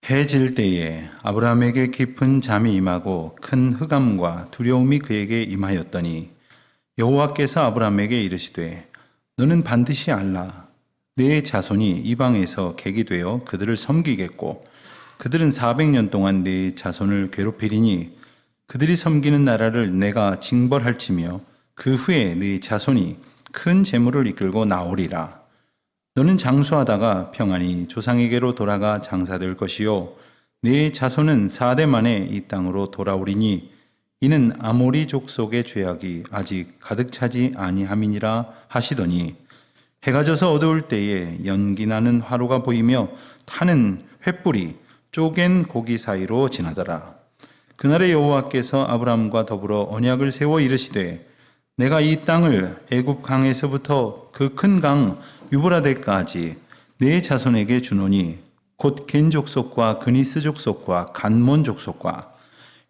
해 질 때에 아브라함에게 깊은 잠이 임하고 큰 흑암과 두려움이 그에게 임하였더니 여호와께서 아브라함에게 이르시되 너는 반드시 알라. 내 자손이 이방에서 객이 되어 그들을 섬기겠고 그들은 400년 동안 내 자손을 괴롭히리니 그들이 섬기는 나라를 내가 징벌할지며 그 후에 네 자손이 큰 재물을 이끌고 나오리라. 너는 장수하다가 평안히 조상에게로 돌아가 장사될 것이요 네 자손은 4대 만에 이 땅으로 돌아오리니 이는 아모리 족속의 죄악이 아직 가득 차지 아니함이니라 하시더니 해가 져서 어두울 때에 연기 나는 화로가 보이며 타는 횃불이 쪼갠 고기 사이로 지나더라. 그날에 여호와께서 아브라함과 더불어 언약을 세워 이르시되 내가 이 땅을 애굽 강에서부터 그 큰 강 유브라데까지 네 자손에게 주노니 곧 겐 족속과 그니스 족속과 간몬 족속과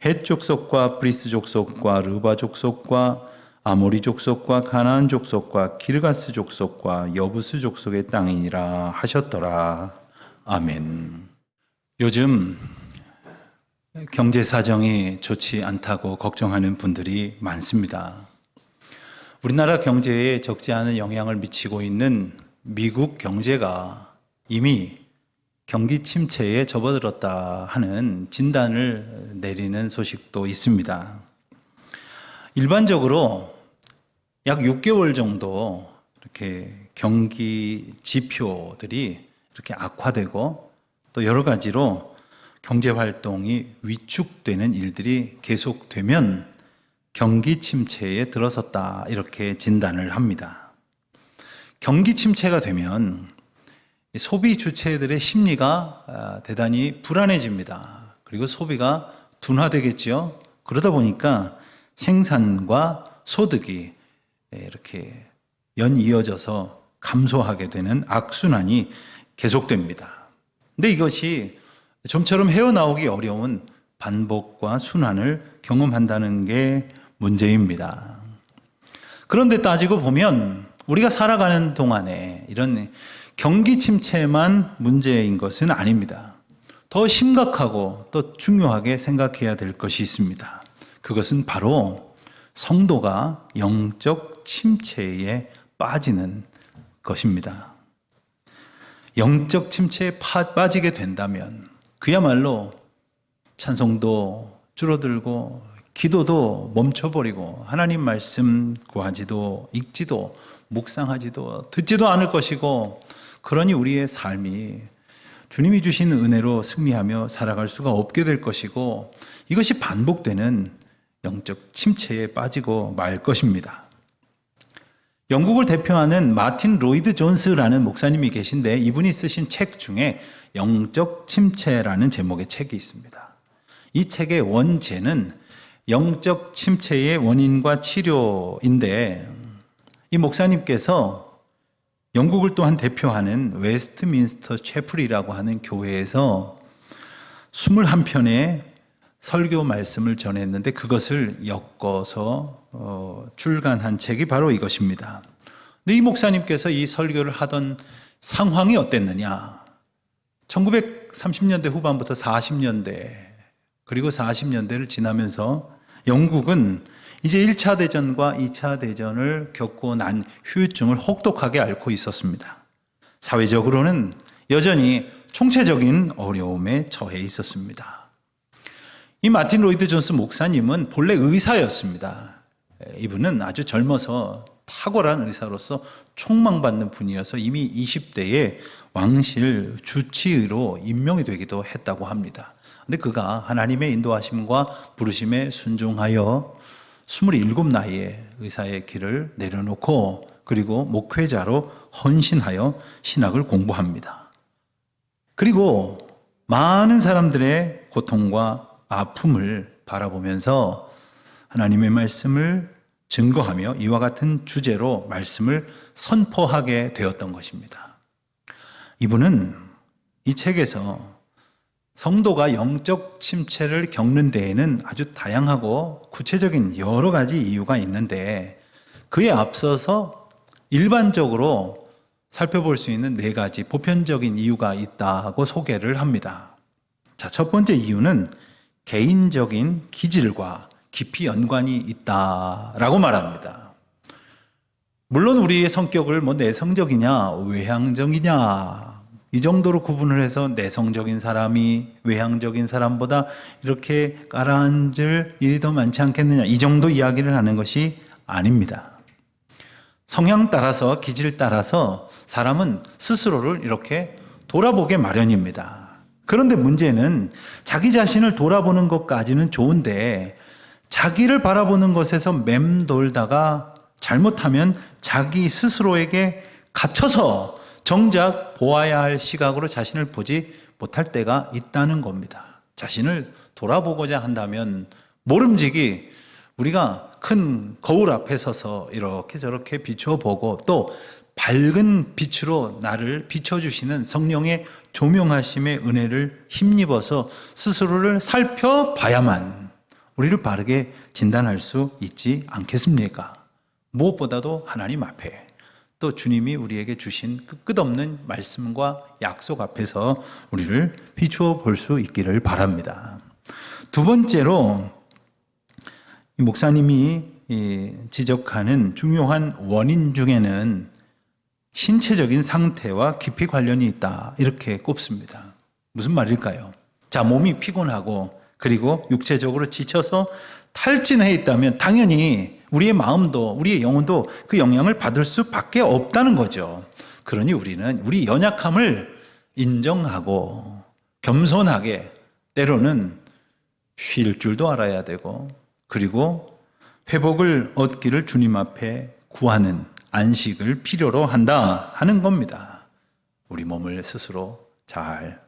헷 족속과 브리스 족속과 르바 족속과 아모리 족속과 가나안 족속과 기르가스 족속과 여부스 족속의 땅이니라 하셨더라. 아멘. 요즘 경제 사정이 좋지 않다고 걱정하는 분들이 많습니다. 우리나라 경제에 적지 않은 영향을 미치고 있는 미국 경제가 이미 경기 침체에 접어들었다 하는 진단을 내리는 소식도 있습니다. 일반적으로 약 6개월 정도 이렇게 경기 지표들이 이렇게 악화되고 또 여러 가지로 경제 활동이 위축되는 일들이 계속되면 경기 침체에 들어섰다 이렇게 진단을 합니다. 경기 침체가 되면 소비 주체들의 심리가 대단히 불안해집니다. 그리고 소비가 둔화되겠죠. 그러다 보니까 생산과 소득이 이렇게 연이어져서 감소하게 되는 악순환이 계속됩니다. 근데 이것이 좀처럼 헤어나오기 어려운 반복과 순환을 경험한다는 게 문제입니다. 그런데 따지고 보면 우리가 살아가는 동안에 이런 경기 침체만 문제인 것은 아닙니다. 더 심각하고 또 중요하게 생각해야 될 것이 있습니다. 그것은 바로 성도가 영적 침체에 빠지는 것입니다. 영적 침체에 빠지게 된다면 그야말로 찬송도 줄어들고 기도도 멈춰버리고 하나님 말씀 구하지도 읽지도 묵상하지도 듣지도 않을 것이고 그러니 우리의 삶이 주님이 주신 은혜로 승리하며 살아갈 수가 없게 될 것이고 이것이 반복되는 영적 침체에 빠지고 말 것입니다. 영국을 대표하는 마틴 로이드 존스라는 목사님이 계신데 이분이 쓰신 책 중에 영적 침체라는 제목의 책이 있습니다. 이 책의 원제는 영적 침체의 원인과 치료인데 이 목사님께서 영국을 또한 대표하는 웨스트민스터 채플이라고 하는 교회에서 21편의 설교 말씀을 전했는데 그것을 엮어서 출간한 책이 바로 이것입니다. 근데 이 목사님께서 이 설교를 하던 상황이 어땠느냐? 1930년대 후반부터 40년대 그리고 40년대를 지나면서 영국은 이제 1차 대전과 2차 대전을 겪고 난 후유증을 혹독하게 앓고 있었습니다. 사회적으로는 여전히 총체적인 어려움에 처해 있었습니다. 이 마틴 로이드 존스 목사님은 본래 의사였습니다. 이분은 아주 젊어서 탁월한 의사로서 촉망받는 분이어서 이미 20대에 왕실 주치의로 임명이 되기도 했다고 합니다. 근데 그가 하나님의 인도하심과 부르심에 순종하여 27 나이에 의사의 길을 내려놓고 그리고 목회자로 헌신하여 신학을 공부합니다. 그리고 많은 사람들의 고통과 아픔을 바라보면서 하나님의 말씀을 증거하며 이와 같은 주제로 말씀을 선포하게 되었던 것입니다. 이분은 이 책에서 성도가 영적 침체를 겪는 데에는 아주 다양하고 구체적인 여러 가지 이유가 있는데 그에 앞서서 일반적으로 살펴볼 수 있는 4가지 보편적인 이유가 있다고 소개를 합니다. 자, 첫 번째 이유는 개인적인 기질과 깊이 연관이 있다라고 말합니다. 물론 우리의 성격을 내성적이냐 외향적이냐 이 정도로 구분을 해서 내성적인 사람이 외향적인 사람보다 이렇게 가라앉을 일이 더 많지 않겠느냐 이 정도 이야기를 하는 것이 아닙니다. 성향 따라서 기질 따라서 사람은 스스로를 이렇게 돌아보게 마련입니다. 그런데 문제는 자기 자신을 돌아보는 것까지는 좋은데 자기를 바라보는 것에서 맴돌다가 잘못하면 자기 스스로에게 갇혀서 정작 보아야 할 시각으로 자신을 보지 못할 때가 있다는 겁니다. 자신을 돌아보고자 한다면 모름지기 우리가 큰 거울 앞에 서서 이렇게 저렇게 비춰보고 또 밝은 빛으로 나를 비춰주시는 성령의 조명하심의 은혜를 힘입어서 스스로를 살펴봐야만 우리를 바르게 진단할 수 있지 않겠습니까? 무엇보다도 하나님 앞에 또 주님이 우리에게 주신 끝없는 말씀과 약속 앞에서 우리를 비추어 볼 수 있기를 바랍니다. 두 번째로 목사님이 지적하는 중요한 원인 중에는 신체적인 상태와 깊이 관련이 있다 이렇게 꼽습니다. 무슨 말일까요? 자, 몸이 피곤하고 그리고 육체적으로 지쳐서 탈진해 있다면 당연히 우리의 마음도 우리의 영혼도 그 영향을 받을 수밖에 없다는 거죠. 그러니 우리는 우리 연약함을 인정하고 겸손하게 때로는 쉴 줄도 알아야 되고 그리고 회복을 얻기를 주님 앞에 구하는 안식을 필요로 한다 하는 겁니다. 우리 몸을 스스로 잘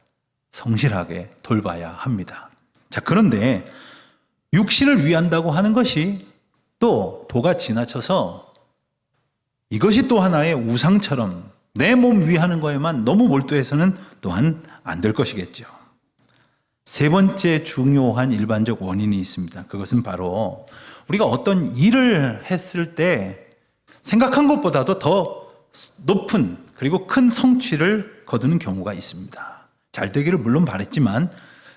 성실하게 돌봐야 합니다. 자, 그런데 육신을 위한다고 하는 것이 또 도가 지나쳐서 이것이 또 하나의 우상처럼 내 몸 위하는 거에만 너무 몰두해서는 또한 안 될 것이겠죠. 세 번째 중요한 일반적 원인이 있습니다. 그것은 바로 우리가 어떤 일을 했을 때 생각한 것보다도 더 높은 그리고 큰 성취를 거두는 경우가 있습니다. 잘 되기를 물론 바랬지만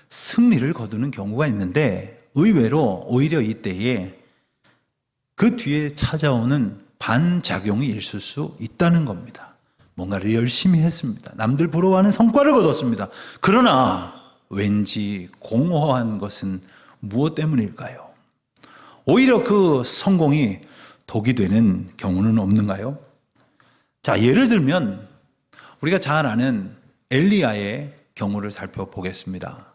승리를 거두는 경우가 있는데 의외로 오히려 이때에 그 뒤에 찾아오는 반작용이 있을 수 있다는 겁니다. 뭔가를 열심히 했습니다. 남들 부러워하는 성과를 거뒀습니다. 그러나 왠지 공허한 것은 무엇 때문일까요? 오히려 그 성공이 독이 되는 경우는 없는가요? 자, 예를 들면 우리가 잘 아는 엘리야의 경우를 살펴보겠습니다.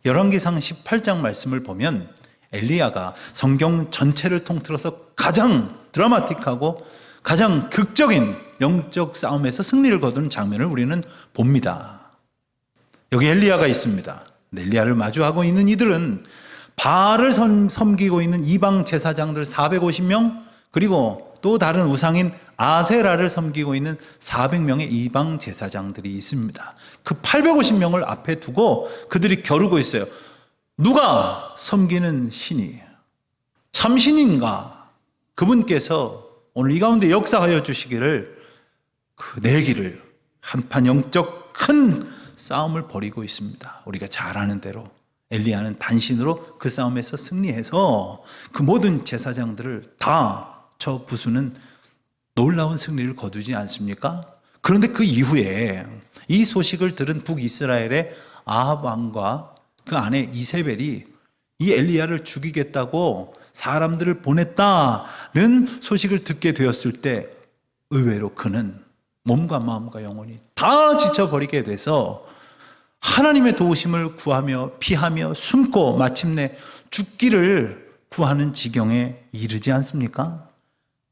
열왕기상 18장 말씀을 보면 엘리야가 성경 전체를 통틀어서 가장 드라마틱하고 가장 극적인 영적 싸움에서 승리를 거두는 장면을 우리는 봅니다. 여기 엘리야가 있습니다. 엘리야를 마주하고 있는 이들은 바알을 섬기고 있는 이방 제사장들 450명 그리고 또 다른 우상인 아세라를 섬기고 있는 400명의 이방 제사장들이 있습니다. 그 850명을 앞에 두고 그들이 겨루고 있어요. 누가 섬기는 신이 참신인가? 그분께서 오늘 이 가운데 역사하여 주시기를 그 내기를 한판 영적 큰 싸움을 벌이고 있습니다. 우리가 잘 아는 대로 엘리야는 단신으로 그 싸움에서 승리해서 그 모든 제사장들을 다 저 부수는 놀라운 승리를 거두지 않습니까? 그런데 그 이후에 이 소식을 들은 북이스라엘의 아합 왕과 그 아내 이세벨이 이 엘리야를 죽이겠다고 사람들을 보냈다는 소식을 듣게 되었을 때 의외로 그는 몸과 마음과 영혼이 다 지쳐버리게 돼서 하나님의 도우심을 구하며 피하며 숨고 마침내 죽기를 구하는 지경에 이르지 않습니까?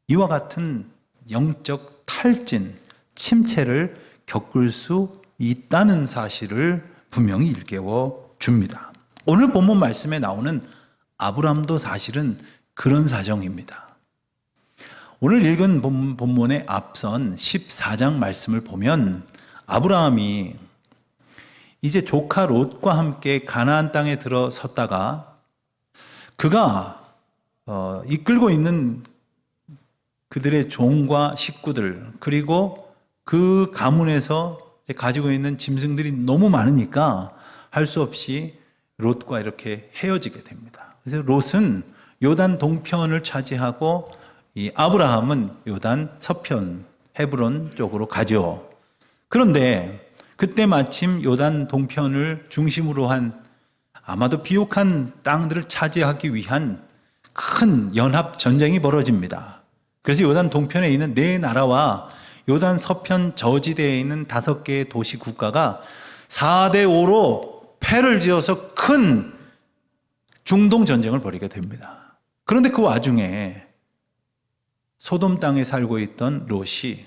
이와 같은 영적 탈진, 침체를 겪을 수 있다는 사실을 분명히 일깨워 줍니다. 오늘 본문 말씀에 나오는 아브람도 사실은 그런 사정입니다. 오늘 읽은 본문의 앞선 14장 말씀을 보면 아브라함이 이제 조카 롯과 함께 가나안 땅에 들어섰다가 그가 이끌고 있는 그들의 종과 식구들 그리고 그 가문에서 가지고 있는 짐승들이 너무 많으니까 할 수 없이 롯과 이렇게 헤어지게 됩니다. 그래서 롯은 요단 동편을 차지하고 이 아브라함은 요단 서편 헤브론 쪽으로 가죠. 그런데 그때 마침 요단 동편을 중심으로 한 아마도 비옥한 땅들을 차지하기 위한 큰 연합 전쟁이 벌어집니다. 그래서 요단 동편에 있는 네 나라와 요단 서편 저지대에 있는 5개의 도시 국가가 4대5로 패를 지어서 큰 중동 전쟁을 벌이게 됩니다. 그런데 그 와중에 소돔 땅에 살고 있던 롯이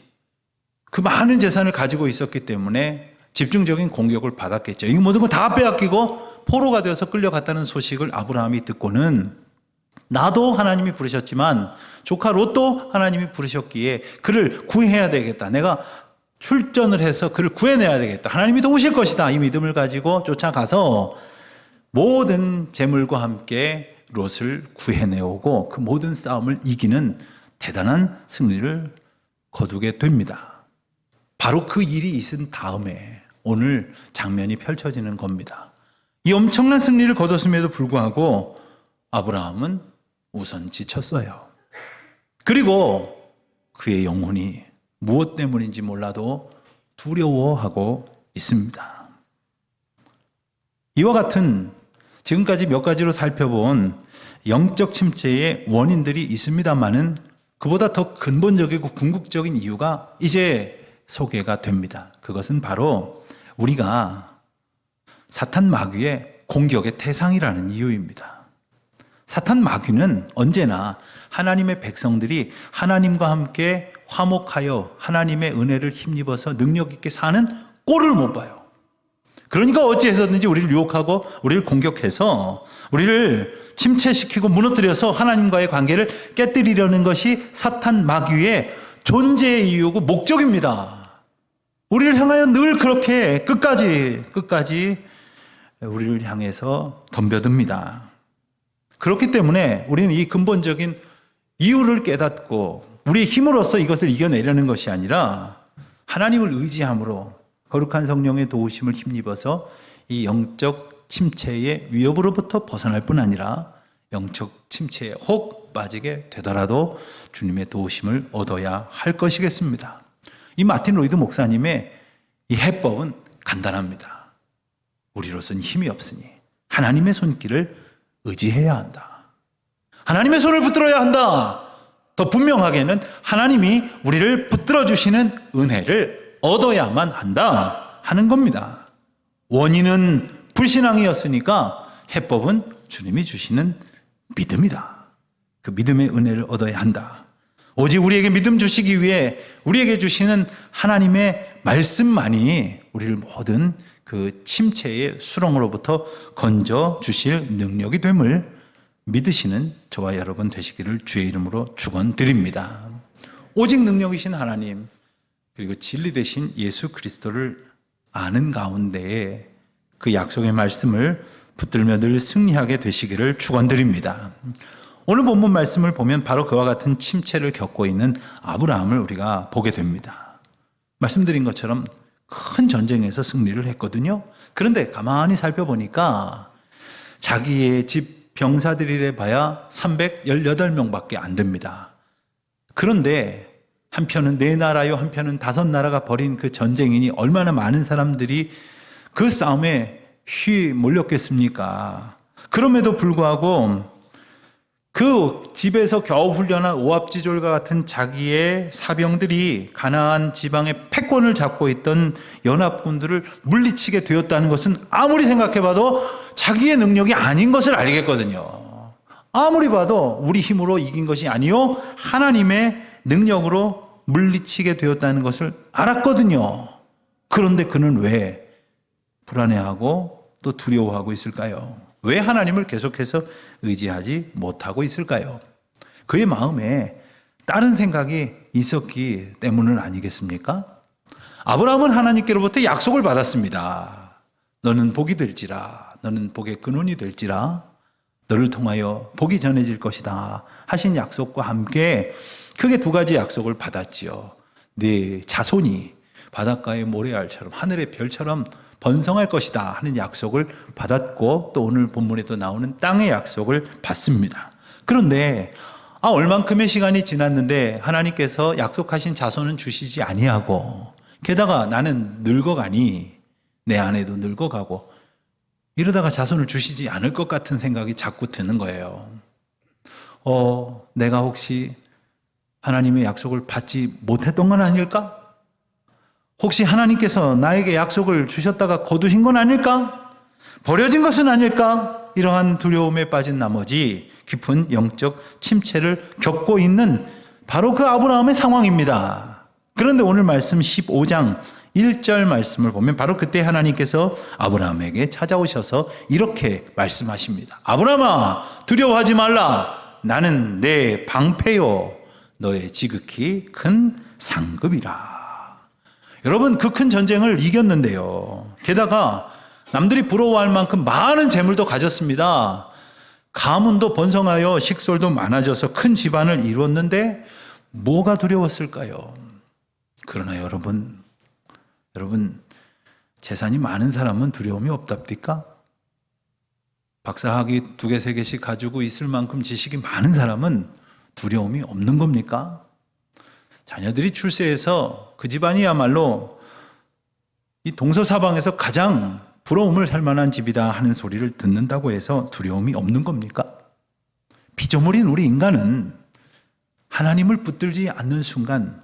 그 많은 재산을 가지고 있었기 때문에 집중적인 공격을 받았겠죠. 이 모든 걸 다 빼앗기고 포로가 되어서 끌려갔다는 소식을 아브라함이 듣고는 나도 하나님이 부르셨지만 조카 롯도 하나님이 부르셨기에 그를 구해야 되겠다. 내가 출전을 해서 그를 구해내야 되겠다. 하나님이 도우실 것이다. 이 믿음을 가지고 쫓아가서 모든 재물과 함께 롯을 구해내오고 그 모든 싸움을 이기는 대단한 승리를 거두게 됩니다. 바로 그 일이 있은 다음에 오늘 장면이 펼쳐지는 겁니다. 이 엄청난 승리를 거뒀음에도 불구하고 아브라함은 우선 지쳤어요. 그리고 그의 영혼이 무엇 때문인지 몰라도 두려워하고 있습니다. 이와 같은 지금까지 몇 가지로 살펴본 영적 침체의 원인들이 있습니다만은 그보다 더 근본적이고 궁극적인 이유가 이제 소개가 됩니다. 그것은 바로 우리가 사탄 마귀의 공격의 대상이라는 이유입니다. 사탄 마귀는 언제나 하나님의 백성들이 하나님과 함께 화목하여 하나님의 은혜를 힘입어서 능력 있게 사는 꼴을 못 봐요. 그러니까 어찌해서든지 우리를 유혹하고 우리를 공격해서 우리를 침체시키고 무너뜨려서 하나님과의 관계를 깨뜨리려는 것이 사탄 마귀의 존재의 이유고 목적입니다. 우리를 향하여 늘 그렇게 끝까지 우리를 향해서 덤벼듭니다. 그렇기 때문에 우리는 이 근본적인 이유를 깨닫고 우리의 힘으로써 이것을 이겨내려는 것이 아니라 하나님을 의지함으로 거룩한 성령의 도우심을 힘입어서 이 영적 침체의 위협으로부터 벗어날 뿐 아니라 영적 침체에 혹 빠지게 되더라도 주님의 도우심을 얻어야 할 것이겠습니다. 이 마틴 로이드 목사님의 이 해법은 간단합니다. 우리로서는 힘이 없으니 하나님의 손길을 의지해야 한다. 하나님의 손을 붙들어야 한다. 더 분명하게는 하나님이 우리를 붙들어 주시는 은혜를 얻어야만 한다 하는 겁니다. 원인은 불신앙이었으니까 해법은 주님이 주시는 믿음이다. 그 믿음의 은혜를 얻어야 한다. 오직 우리에게 믿음 주시기 위해 우리에게 주시는 하나님의 말씀만이 우리를 모든 그 침체의 수렁으로부터 건져 주실 능력이 됨을 믿으시는 저와 여러분 되시기를 주의 이름으로 축원드립니다. 오직 능력이신 하나님 그리고 진리 되신 예수 그리스도를 아는 가운데에 그 약속의 말씀을 붙들며 늘 승리하게 되시기를 축원드립니다. 오늘 본문 말씀을 보면 바로 그와 같은 침체를 겪고 있는 아브라함을 우리가 보게 됩니다. 말씀드린 것처럼 큰 전쟁에서 승리를 했거든요. 그런데 가만히 살펴보니까 자기의 집 병사들이래 봐야 318명밖에 안 됩니다. 그런데 한편은 4나라요, 한편은 5나라가 벌인 그 전쟁이니 얼마나 많은 사람들이 그 싸움에 몰렸겠습니까? 그럼에도 불구하고 그 집에서 겨우 훈련한 오합지졸과 같은 자기의 사병들이 가나안 지방의 패권을 잡고 있던 연합군들을 물리치게 되었다는 것은 아무리 생각해봐도 자기의 능력이 아닌 것을 알겠거든요. 아무리 봐도 우리 힘으로 이긴 것이 아니요 하나님의 능력으로 물리치게 되었다는 것을 알았거든요. 그런데 그는 왜 불안해하고 또 두려워하고 있을까요? 왜 하나님을 계속해서 의지하지 못하고 있을까요? 그의 마음에 다른 생각이 있었기 때문은 아니겠습니까? 아브라함은 하나님께로부터 약속을 받았습니다. 너는 복이 될지라, 너는 복의 근원이 될지라, 너를 통하여 복이 전해질 것이다 하신 약속과 함께 크게 2가지 약속을 받았지요. 네 자손이 바닷가의 모래알처럼 하늘의 별처럼 번성할 것이다 하는 약속을 받았고 또 오늘 본문에도 나오는 땅의 약속을 받습니다. 그런데 얼만큼의 시간이 지났는데 하나님께서 약속하신 자손은 주시지 아니하고 게다가 나는 늙어가니 내 아내도 늙어가고 이러다가 자손을 주시지 않을 것 같은 생각이 자꾸 드는 거예요. 내가 혹시 하나님의 약속을 받지 못했던 건 아닐까? 혹시 하나님께서 나에게 약속을 주셨다가 거두신 건 아닐까? 버려진 것은 아닐까? 이러한 두려움에 빠진 나머지 깊은 영적 침체를 겪고 있는 바로 그 아브라함의 상황입니다. 그런데 오늘 말씀 15장 1절 말씀을 보면 바로 그때 하나님께서 아브라함에게 찾아오셔서 이렇게 말씀하십니다. 아브라함아, 두려워하지 말라. 나는 내 방패요 너의 지극히 큰 상급이라. 여러분, 그 큰 전쟁을 이겼는데요. 게다가 남들이 부러워할 만큼 많은 재물도 가졌습니다. 가문도 번성하여 식솔도 많아져서 큰 집안을 이루었는데 뭐가 두려웠을까요? 그러나 여러분 재산이 많은 사람은 두려움이 없답니까? 박사학위 2개, 3개씩 가지고 있을 만큼 지식이 많은 사람은 두려움이 없는 겁니까? 자녀들이 출세해서 그 집안이야말로 이 동서사방에서 가장 부러움을 살 만한 집이다 하는 소리를 듣는다고 해서 두려움이 없는 겁니까? 피조물인 우리 인간은 하나님을 붙들지 않는 순간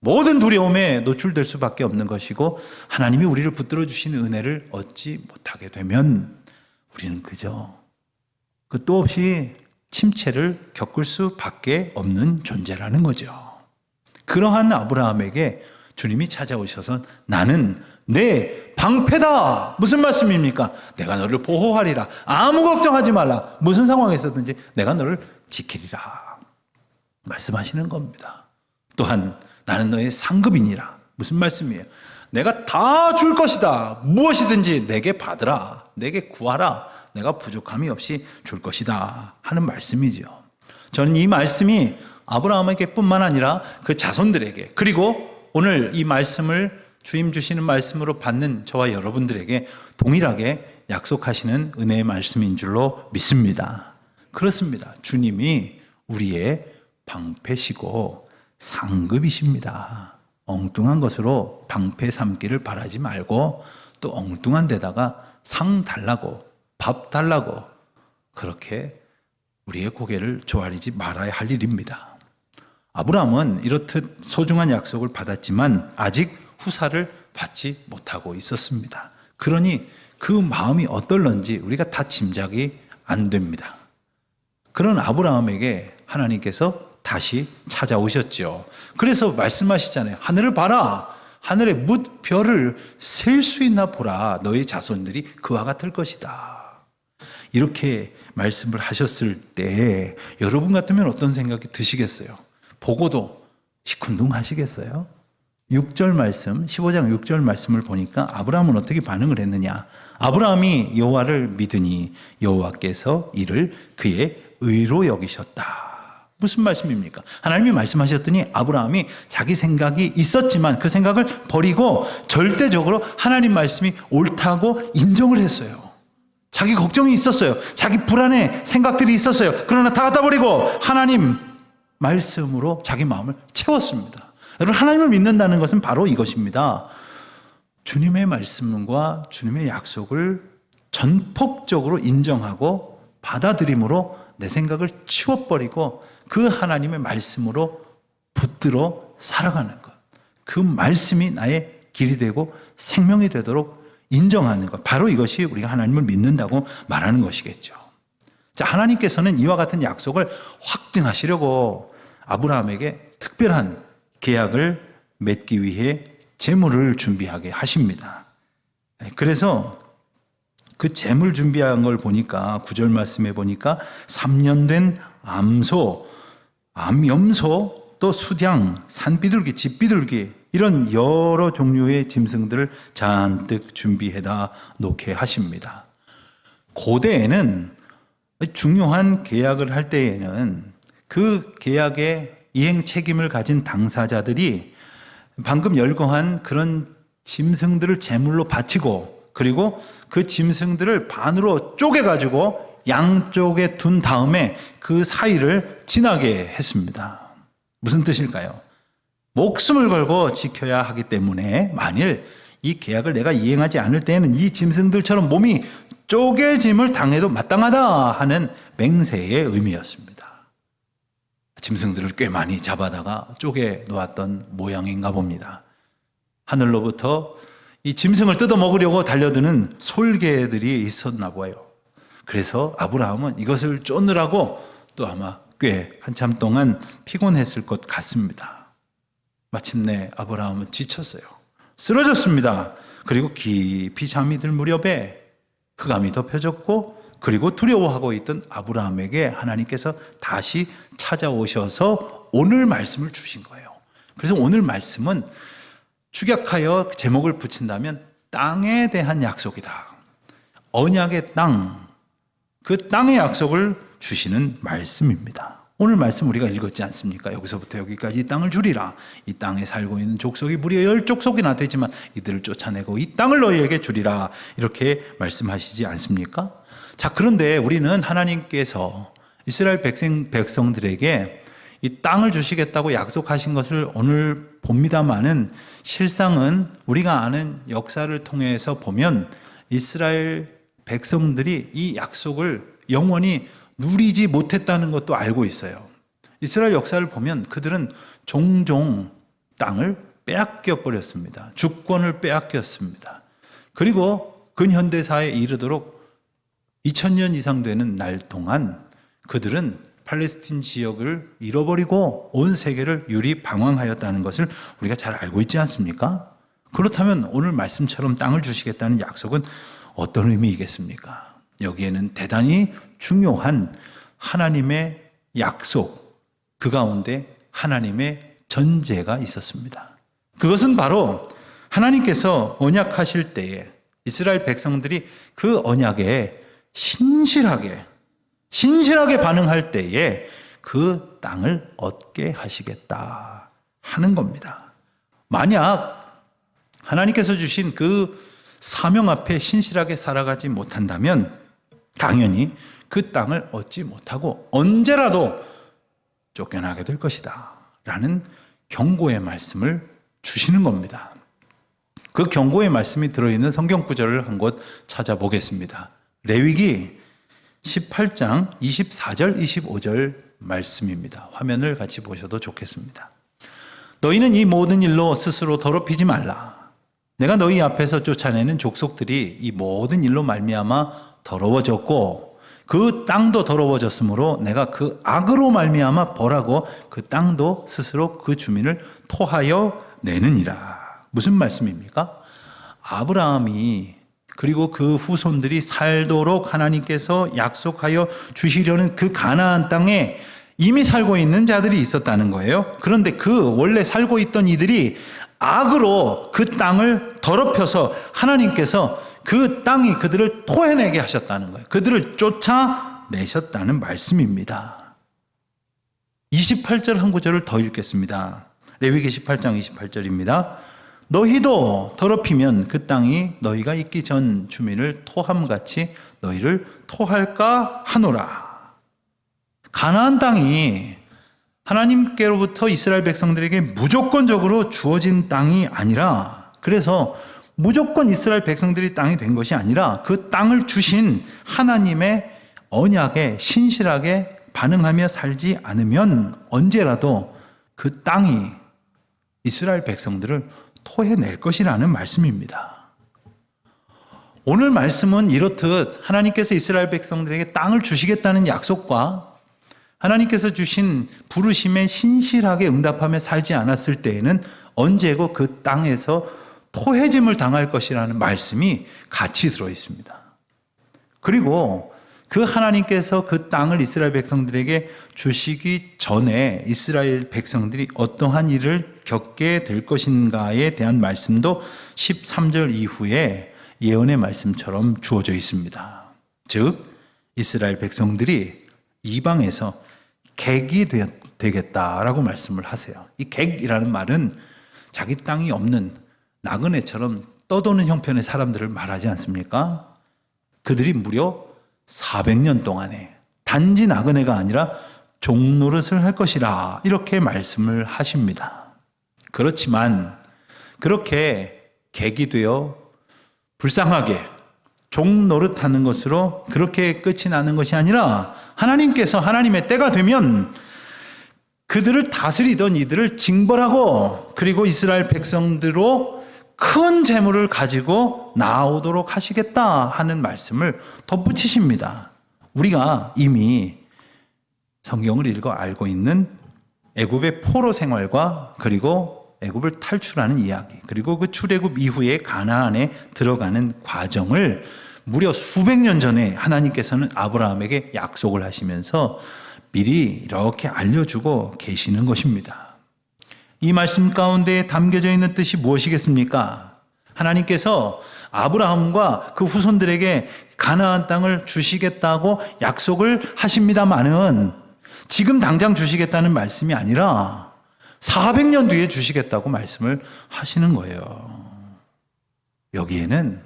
모든 두려움에 노출될 수밖에 없는 것이고 하나님이 우리를 붙들어 주시는 은혜를 얻지 못하게 되면 우리는 그저 끝도 없이 침체를 겪을 수밖에 없는 존재라는 거죠. 그러한 아브라함에게 주님이 찾아오셔서 나는 내 방패다. 무슨 말씀입니까? 내가 너를 보호하리라. 아무 걱정하지 말라. 무슨 상황에서든지 내가 너를 지키리라. 말씀하시는 겁니다. 또한 나는 너의 상급이니라. 무슨 말씀이에요? 내가 다 줄 것이다. 무엇이든지 내게 받으라. 내게 구하라. 내가 부족함이 없이 줄 것이다 하는 말씀이죠. 저는 이 말씀이 아브라함에게 뿐만 아니라 그 자손들에게 그리고 오늘 이 말씀을 주임 주시는 말씀으로 받는 저와 여러분들에게 동일하게 약속하시는 은혜의 말씀인 줄로 믿습니다. 그렇습니다. 주님이 우리의 방패시고 상급이십니다. 엉뚱한 것으로 방패 삼기를 바라지 말고 또 엉뚱한 데다가 상 달라고 밥 달라고 그렇게 우리의 고개를 조아리지 말아야 할 일입니다. 아브라함은 이렇듯 소중한 약속을 받았지만 아직 후사를 받지 못하고 있었습니다. 그러니 그 마음이 어떨런지 우리가 다 짐작이 안 됩니다. 그런 아브라함에게 하나님께서 다시 찾아오셨죠. 그래서 말씀하시잖아요. 하늘을 봐라. 하늘의 뭇별을 셀 수 있나 보라. 너의 자손들이 그와 같을 것이다. 이렇게 말씀을 하셨을 때 여러분 같으면 어떤 생각이 드시겠어요? 보고도 시큰둥하시겠어요? 6절 말씀, 15장 6절 말씀을 보니까 아브라함은 어떻게 반응을 했느냐? 아브라함이 여호와를 믿으니 여호와께서 이를 그의 의로 여기셨다. 무슨 말씀입니까? 하나님이 말씀하셨더니 아브라함이 자기 생각이 있었지만 그 생각을 버리고 절대적으로 하나님 말씀이 옳다고 인정을 했어요. 자기 걱정이 있었어요. 자기 불안의 생각들이 있었어요. 그러나 다 갖다 버리고 하나님 말씀으로 자기 마음을 채웠습니다. 여러분, 하나님을 믿는다는 것은 바로 이것입니다. 주님의 말씀과 주님의 약속을 전폭적으로 인정하고 받아들임으로 내 생각을 치워버리고 그 하나님의 말씀으로 붙들어 살아가는 것. 그 말씀이 나의 길이 되고 생명이 되도록 인정하는 것. 바로 이것이 우리가 하나님을 믿는다고 말하는 것이겠죠. 자, 하나님께서는 이와 같은 약속을 확증하시려고 아브라함에게 특별한 계약을 맺기 위해 재물을 준비하게 하십니다. 그래서 그 재물 준비한 걸 보니까 9절 말씀에 보니까 3년 된 암소, 암염소, 또 수량, 산비둘기, 집비둘기 이런 여러 종류의 짐승들을 잔뜩 준비해다 놓게 하십니다. 고대에는 중요한 계약을 할 때에는 그 계약의 이행 책임을 가진 당사자들이 방금 열거한 그런 짐승들을 제물로 바치고 그리고 그 짐승들을 반으로 쪼개가지고 양쪽에 둔 다음에 그 사이를 지나게 했습니다. 무슨 뜻일까요? 목숨을 걸고 지켜야 하기 때문에 만일 이 계약을 내가 이행하지 않을 때에는 이 짐승들처럼 몸이 쪼개짐을 당해도 마땅하다 하는 맹세의 의미였습니다. 짐승들을 꽤 많이 잡아다가 쪼개 놓았던 모양인가 봅니다. 하늘로부터 이 짐승을 뜯어 먹으려고 달려드는 솔개들이 있었나 봐요. 그래서 아브라함은 이것을 쫓느라고 또 아마 꽤 한참 동안 피곤했을 것 같습니다. 마침내 아브라함은 지쳤어요. 쓰러졌습니다. 그리고 깊이 잠이 들 무렵에 흑암이 덮여졌고 그리고 두려워하고 있던 아브라함에게 하나님께서 다시 찾아오셔서 오늘 말씀을 주신 거예요. 그래서 오늘 말씀은 축약하여 제목을 붙인다면 땅에 대한 약속이다. 언약의 땅, 그 땅의 약속을 주시는 말씀입니다. 오늘 말씀 우리가 읽었지 않습니까? 여기서부터 여기까지 이 땅을 주리라. 이 땅에 살고 있는 족속이 무려 10족속이나 되지만 이들을 쫓아내고 이 땅을 너희에게 주리라. 이렇게 말씀하시지 않습니까? 자, 그런데 우리는 하나님께서 이스라엘 백성들에게 이 땅을 주시겠다고 약속하신 것을 오늘 봅니다마는 실상은 우리가 아는 역사를 통해서 보면 이스라엘 백성들이 이 약속을 영원히 누리지 못했다는 것도 알고 있어요. 이스라엘 역사를 보면 그들은 종종 땅을 빼앗겨 버렸습니다. 주권을 빼앗겼습니다. 그리고 근현대사에 이르도록 2000년 이상 되는 날 동안 그들은 팔레스틴 지역을 잃어버리고 온 세계를 유리방황하였다는 것을 우리가 잘 알고 있지 않습니까? 그렇다면 오늘 말씀처럼 땅을 주시겠다는 약속은 어떤 의미이겠습니까? 여기에는 대단히 중요한 하나님의 약속, 그 가운데 하나님의 전제가 있었습니다. 그것은 바로 하나님께서 언약하실 때에 이스라엘 백성들이 그 언약에 신실하게 반응할 때에 그 땅을 얻게 하시겠다 하는 겁니다. 만약 하나님께서 주신 그 사명 앞에 신실하게 살아가지 못한다면 당연히 그 땅을 얻지 못하고 언제라도 쫓겨나게 될 것이다 라는 경고의 말씀을 주시는 겁니다. 그 경고의 말씀이 들어있는 성경 구절을 한 곳 찾아보겠습니다. 레위기 18장 24절 25절 말씀입니다. 화면을 같이 보셔도 좋겠습니다. 너희는 이 모든 일로 스스로 더럽히지 말라. 내가 너희 앞에서 쫓아내는 족속들이 이 모든 일로 말미암아 더러워졌고 그 땅도 더러워졌으므로 내가 그 악으로 말미암아 벌하고 그 땅도 스스로 그 주민을 토하여 내느니라. 무슨 말씀입니까? 아브라함이 그리고 그 후손들이 살도록 하나님께서 약속하여 주시려는 그 가나안 땅에 이미 살고 있는 자들이 있었다는 거예요. 그런데 그 원래 살고 있던 이들이 악으로 그 땅을 더럽혀서 하나님께서 그 땅이 그들을 토해내게 하셨다는 거예요. 그들을 쫓아내셨다는 말씀입니다. 28절 한 구절을 더 읽겠습니다. 레위기 18장 28절입니다. 너희도 더럽히면 그 땅이 너희가 있기 전 주민을 토함같이 너희를 토할까 하노라. 가나안 땅이 하나님께로부터 이스라엘 백성들에게 무조건적으로 주어진 땅이 아니라, 그래서 무조건 이스라엘 백성들이 땅이 된 것이 아니라 그 땅을 주신 하나님의 언약에 신실하게 반응하며 살지 않으면 언제라도 그 땅이 이스라엘 백성들을 토해낼 것이라는 말씀입니다. 오늘 말씀은 이렇듯 하나님께서 이스라엘 백성들에게 땅을 주시겠다는 약속과 하나님께서 주신 부르심에 신실하게 응답하며 살지 않았을 때에는 언제고 그 땅에서 토해짐을 당할 것이라는 말씀이 같이 들어 있습니다. 그리고 그 하나님께서 그 땅을 이스라엘 백성들에게 주시기 전에 이스라엘 백성들이 어떠한 일을 겪게 될 것인가에 대한 말씀도 13절 이후에 예언의 말씀처럼 주어져 있습니다. 즉 이스라엘 백성들이 이방에서 객이 되겠다라고 말씀을 하세요. 이 객이라는 말은 자기 땅이 없는 나그네처럼 떠도는 형편의 사람들을 말하지 않습니까? 그들이 무려 400년 동안에 단지 나그네가 아니라 종노릇을 할 것이라 이렇게 말씀을 하십니다. 그렇지만 그렇게 객이 되어 불쌍하게 종노릇하는 것으로 그렇게 끝이 나는 것이 아니라 하나님께서 하나님의 때가 되면 그들을 다스리던 이들을 징벌하고 그리고 이스라엘 백성들로 큰 재물을 가지고 나오도록 하시겠다 하는 말씀을 덧붙이십니다. 우리가 이미 성경을 읽어 알고 있는 애굽의 포로 생활과 그리고 애굽을 탈출하는 이야기, 그리고 그 출애굽 이후에 가나안에 들어가는 과정을 무려 수백 년 전에 하나님께서는 아브라함에게 약속을 하시면서 미리 이렇게 알려주고 계시는 것입니다. 이 말씀 가운데 담겨져 있는 뜻이 무엇이겠습니까? 하나님께서 아브라함과 그 후손들에게 가나안 땅을 주시겠다고 약속을 하십니다마는 지금 당장 주시겠다는 말씀이 아니라 400년 뒤에 주시겠다고 말씀을 하시는 거예요. 여기에는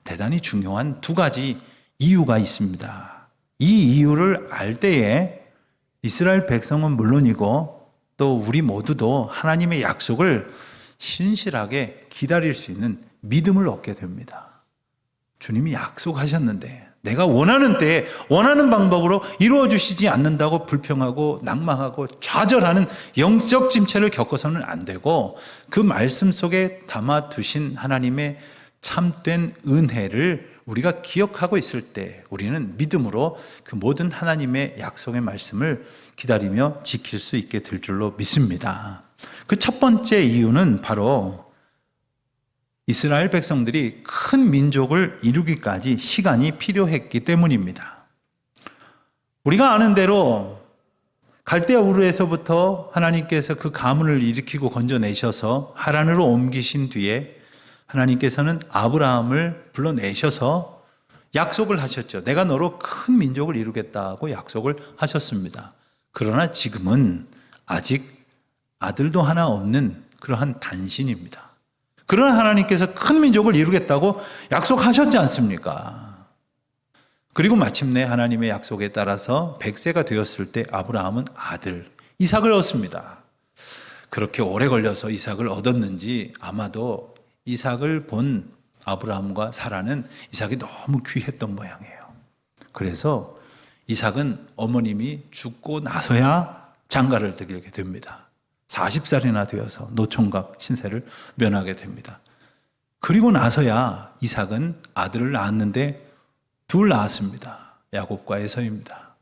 대단히 중요한 두 가지 이유가 있습니다. 이 이유를 알 때에 이스라엘 백성은 물론이고 또 우리 모두도 하나님의 약속을 신실하게 기다릴 수 있는 믿음을 얻게 됩니다. 주님이 약속하셨는데 내가 원하는 때에 원하는 방법으로 이루어 주시지 않는다고 불평하고 낙망하고 좌절하는 영적 침체를 겪어서는 안 되고 그 말씀 속에 담아 두신 하나님의 참된 은혜를 우리가 기억하고 있을 때 우리는 믿음으로 그 모든 하나님의 약속의 말씀을 기다리며 지킬 수 있게 될 줄로 믿습니다. 그 첫 번째 이유는 바로 이스라엘 백성들이 큰 민족을 이루기까지 시간이 필요했기 때문입니다. 우리가 아는 대로 갈대아 우르에서부터 하나님께서 그 가문을 일으키고 건져내셔서 하란으로 옮기신 뒤에 하나님께서는 아브라함을 불러내셔서 약속을 하셨죠. 내가 너로 큰 민족을 이루겠다고 약속을 하셨습니다. 그러나 지금은 아직 아들도 하나 없는 그러한 단신입니다. 그러나 하나님께서 큰 민족을 이루겠다고 약속하셨지 않습니까? 그리고 마침내 하나님의 약속에 따라서 100세가 되었을 때 아브라함은 아들 이삭을 얻습니다. 그렇게 오래 걸려서 이삭을 얻었는지 아마도 이삭을 본 아브라함과 사라는 이삭이 너무 귀했던 모양이에요. 그래서 이삭은 어머님이 죽고 나서야 장가를 들게 됩니다. 40살이나 되어서 노총각 신세를 면하게 됩니다. 그리고 나서야 이삭은 아들을 낳았는데 둘 낳았습니다. 야곱과 에서입니다.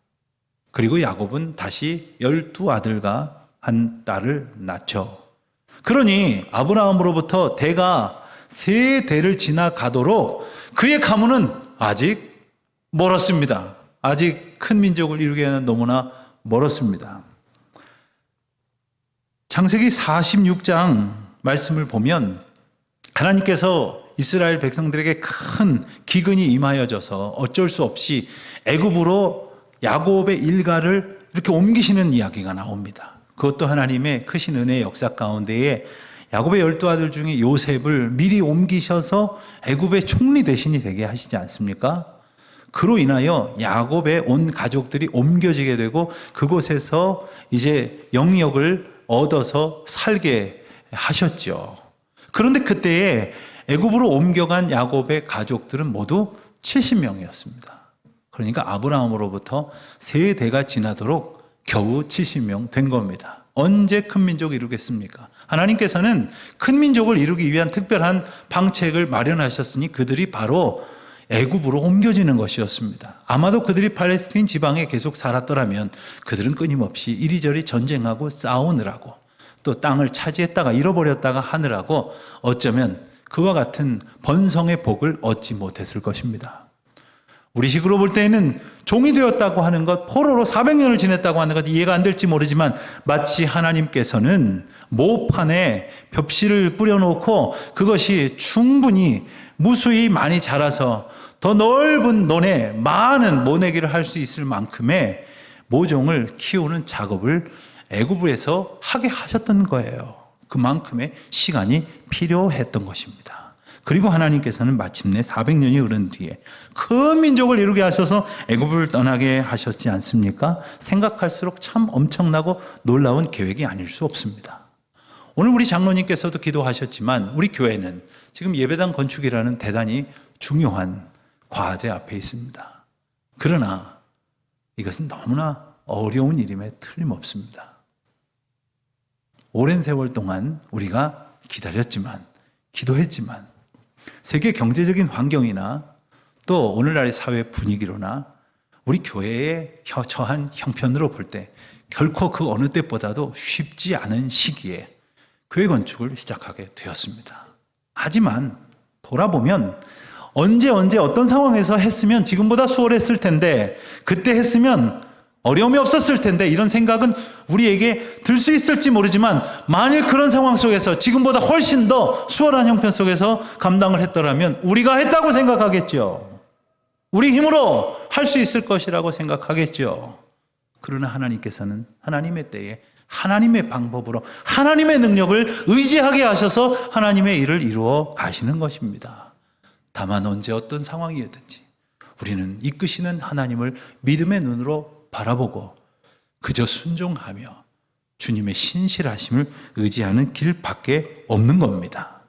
그리고 야곱은 다시 12아들과 한 딸을 낳죠. 그러니 아브라함으로부터 대가 3대를 지나가도록 그의 가문은 아직 멀었습니다. 아직 큰 민족을 이루기에는 너무나 멀었습니다. 창세기 46장 말씀을 보면 하나님께서 이스라엘 백성들에게 큰 기근이 임하여져서 어쩔 수 없이 애굽으로 야곱의 일가를 이렇게 옮기시는 이야기가 나옵니다. 그것도 하나님의 크신 은혜의 역사 가운데에 야곱의 12아들 중에 요셉을 미리 옮기셔서 애굽의 총리 대신이 되게 하시지 않습니까? 그로 인하여 야곱의 온 가족들이 옮겨지게 되고 그곳에서 이제 영역을 얻어서 살게 하셨죠. 그런데 그때에 애굽으로 옮겨간 야곱의 가족들은 모두 70명이었습니다. 그러니까 아브라함으로부터 3대가 지나도록 겨우 70명 된 겁니다. 언제 큰 민족을 이루겠습니까? 하나님께서는 큰 민족을 이루기 위한 특별한 방책을 마련하셨으니 그들이 바로 애굽으로 옮겨지는 것이었습니다. 아마도 그들이 팔레스틴 지방에 계속 살았더라면 그들은 끊임없이 이리저리 전쟁하고 싸우느라고 또 땅을 차지했다가 잃어버렸다가 하느라고 어쩌면 그와 같은 번성의 복을 얻지 못했을 것입니다. 우리식으로 볼 때에는 종이 되었다고 하는 것, 포로로 400년을 지냈다고 하는 것 이해가 안 될지 모르지만 마치 하나님께서는 모판에 벽실을 뿌려놓고 그것이 충분히 무수히 많이 자라서 더 넓은 논에 많은 모내기를 할 수 있을 만큼의 모종을 키우는 작업을 애굽에서 하게 하셨던 거예요. 그만큼의 시간이 필요했던 것입니다. 그리고 하나님께서는 마침내 400년이 흐른 뒤에 큰 민족을 이루게 하셔서 애굽을 떠나게 하셨지 않습니까? 생각할수록 참 엄청나고 놀라운 계획이 아닐 수 없습니다. 오늘 우리 장로님께서도 기도하셨지만 우리 교회는 지금 예배당 건축이라는 대단히 중요한 과제 앞에 있습니다. 그러나 이것은 너무나 어려운 일임에 틀림없습니다. 오랜 세월 동안 우리가 기다렸지만, 기도했지만, 세계 경제적인 환경이나 또 오늘날의 사회 분위기로나 우리 교회의 처한 형편으로 볼 때 결코 그 어느 때보다도 쉽지 않은 시기에 교회 건축을 시작하게 되었습니다. 하지만 돌아보면 언제 어떤 상황에서 했으면 지금보다 수월했을 텐데, 그때 했으면 어려움이 없었을 텐데, 이런 생각은 우리에게 들 수 있을지 모르지만 만일 그런 상황 속에서 지금보다 훨씬 더 수월한 형편 속에서 감당을 했더라면 우리가 했다고 생각하겠죠. 우리 힘으로 할 수 있을 것이라고 생각하겠죠. 그러나 하나님께서는 하나님의 때에 하나님의 방법으로 하나님의 능력을 의지하게 하셔서 하나님의 일을 이루어 가시는 것입니다. 다만 언제 어떤 상황이든지 우리는 이끄시는 하나님을 믿음의 눈으로 바라보고 그저 순종하며 주님의 신실하심을 의지하는 길밖에 없는 겁니다.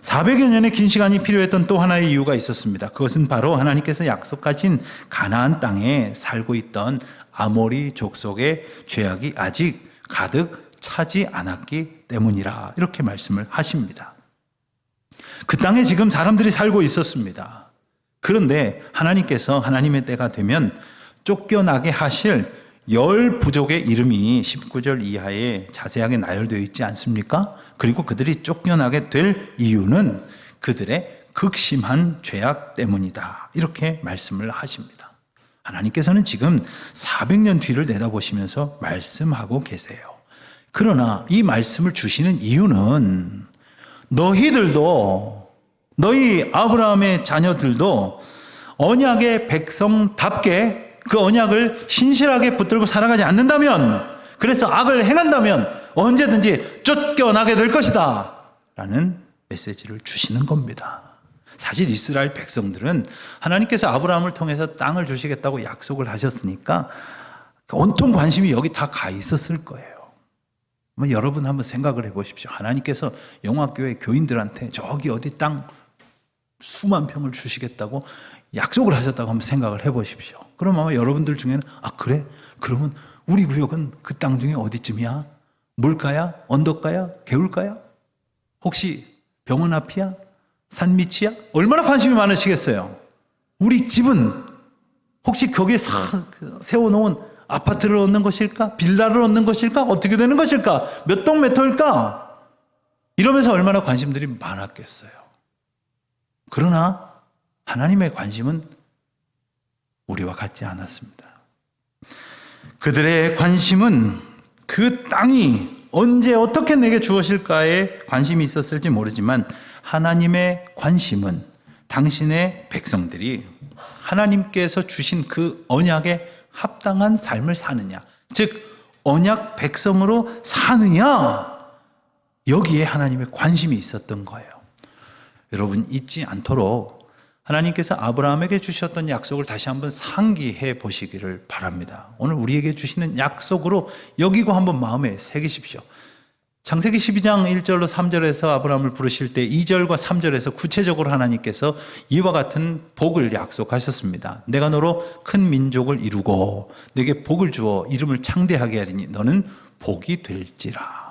400여 년의 긴 시간이 필요했던 또 하나의 이유가 있었습니다. 그것은 바로 하나님께서 약속하신 가나안 땅에 살고 있던 아모리 족속의 죄악이 아직 가득 차지 않았기 때문이라, 이렇게 말씀을 하십니다. 그 땅에 지금 사람들이 살고 있었습니다. 그런데 하나님께서 하나님의 때가 되면 쫓겨나게 하실 10부족의 이름이 19절 이하에 자세하게 나열되어 있지 않습니까? 그리고 그들이 쫓겨나게 될 이유는 그들의 극심한 죄악 때문이다, 이렇게 말씀을 하십니다. 하나님께서는 지금 400년 뒤를 내다보시면서 말씀하고 계세요. 그러나 이 말씀을 주시는 이유는 너희들도, 너희 아브라함의 자녀들도 언약의 백성답게 그 언약을 신실하게 붙들고 살아가지 않는다면, 그래서 악을 행한다면 언제든지 쫓겨나게 될 것이다 라는 메시지를 주시는 겁니다. 사실 이스라엘 백성들은 하나님께서 아브라함을 통해서 땅을 주시겠다고 약속을 하셨으니까 온통 관심이 여기 다 가 있었을 거예요. 여러분 한번 생각을 해보십시오. 하나님께서 영화교회 교인들한테 저기 어디 땅 수만 평을 주시겠다고 약속을 하셨다고 한번 생각을 해보십시오. 그럼 아마 여러분들 중에는 그래? 그러면 우리 구역은 그 땅 중에 어디쯤이야? 물가야? 언덕가야? 개울가야? 혹시 병원 앞이야? 산 밑이야? 얼마나 관심이 많으시겠어요? 우리 집은 혹시 거기에 세워놓은 아파트를 얻는 것일까? 빌라를 얻는 것일까? 어떻게 되는 것일까? 몇 동 몇 호일까? 이러면서 얼마나 관심들이 많았겠어요. 그러나 하나님의 관심은 우리와 같지 않았습니다. 그들의 관심은 그 땅이 언제 어떻게 내게 주어질까에 관심이 있었을지 모르지만 하나님의 관심은 당신의 백성들이 하나님께서 주신 그 언약에 합당한 삶을 사느냐, 즉 언약 백성으로 사느냐, 여기에 하나님의 관심이 있었던 거예요. 여러분 잊지 않도록 하나님께서 아브라함에게 주셨던 약속을 다시 한번 상기해 보시기를 바랍니다. 오늘 우리에게 주시는 약속으로 여기고 한번 마음에 새기십시오. 창세기 12장 1절로 3절에서 아브라함을 부르실 때 2절과 3절에서 구체적으로 하나님께서 이와 같은 복을 약속하셨습니다. 내가 너로 큰 민족을 이루고 내게 복을 주어 이름을 창대하게 하리니 너는 복이 될지라.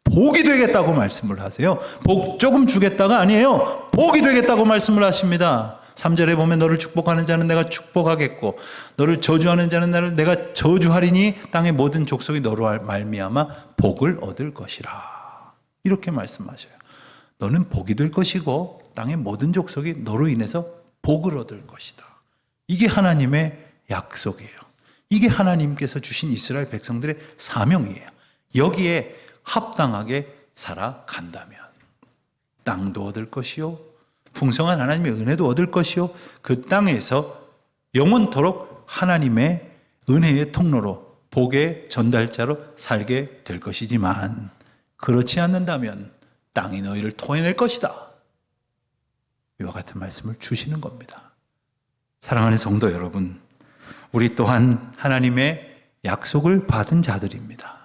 복이 되겠다고 말씀을 하세요. 복 조금 주겠다가 아니에요. 복이 되겠다고 말씀을 하십니다. 3절에 보면 너를 축복하는 자는 내가 축복하겠고 너를 저주하는 자는 나를 내가 저주하리니 땅의 모든 족속이 너로 말미암아 복을 얻을 것이라. 이렇게 말씀하셔요. 너는 복이 될 것이고 땅의 모든 족속이 너로 인해서 복을 얻을 것이다. 이게 하나님의 약속이에요. 이게 하나님께서 주신 이스라엘 백성들의 사명이에요. 여기에 합당하게 살아간다면 땅도 얻을 것이요 풍성한 하나님의 은혜도 얻을 것이요 그 땅에서 영원토록 하나님의 은혜의 통로로 복의 전달자로 살게 될 것이지만 그렇지 않는다면 땅이 너희를 토해낼 것이다. 이와 같은 말씀을 주시는 겁니다. 사랑하는 성도 여러분, 우리 또한 하나님의 약속을 받은 자들입니다.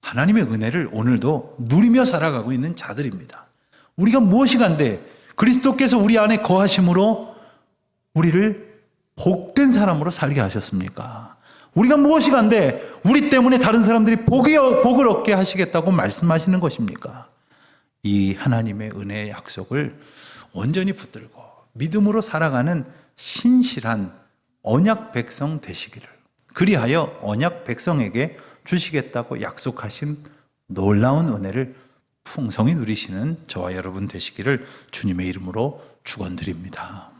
하나님의 은혜를 오늘도 누리며 살아가고 있는 자들입니다. 우리가 무엇이 간데 그리스도께서 우리 안에 거하심으로 우리를 복된 사람으로 살게 하셨습니까? 우리가 무엇이 간데 우리 때문에 다른 사람들이 복을 얻게 하시겠다고 말씀하시는 것입니까? 이 하나님의 은혜의 약속을 온전히 붙들고 믿음으로 살아가는 신실한 언약 백성 되시기를, 그리하여 언약 백성에게 주시겠다고 약속하신 놀라운 은혜를 풍성히 누리시는 저와 여러분 되시기를 주님의 이름으로 축원드립니다.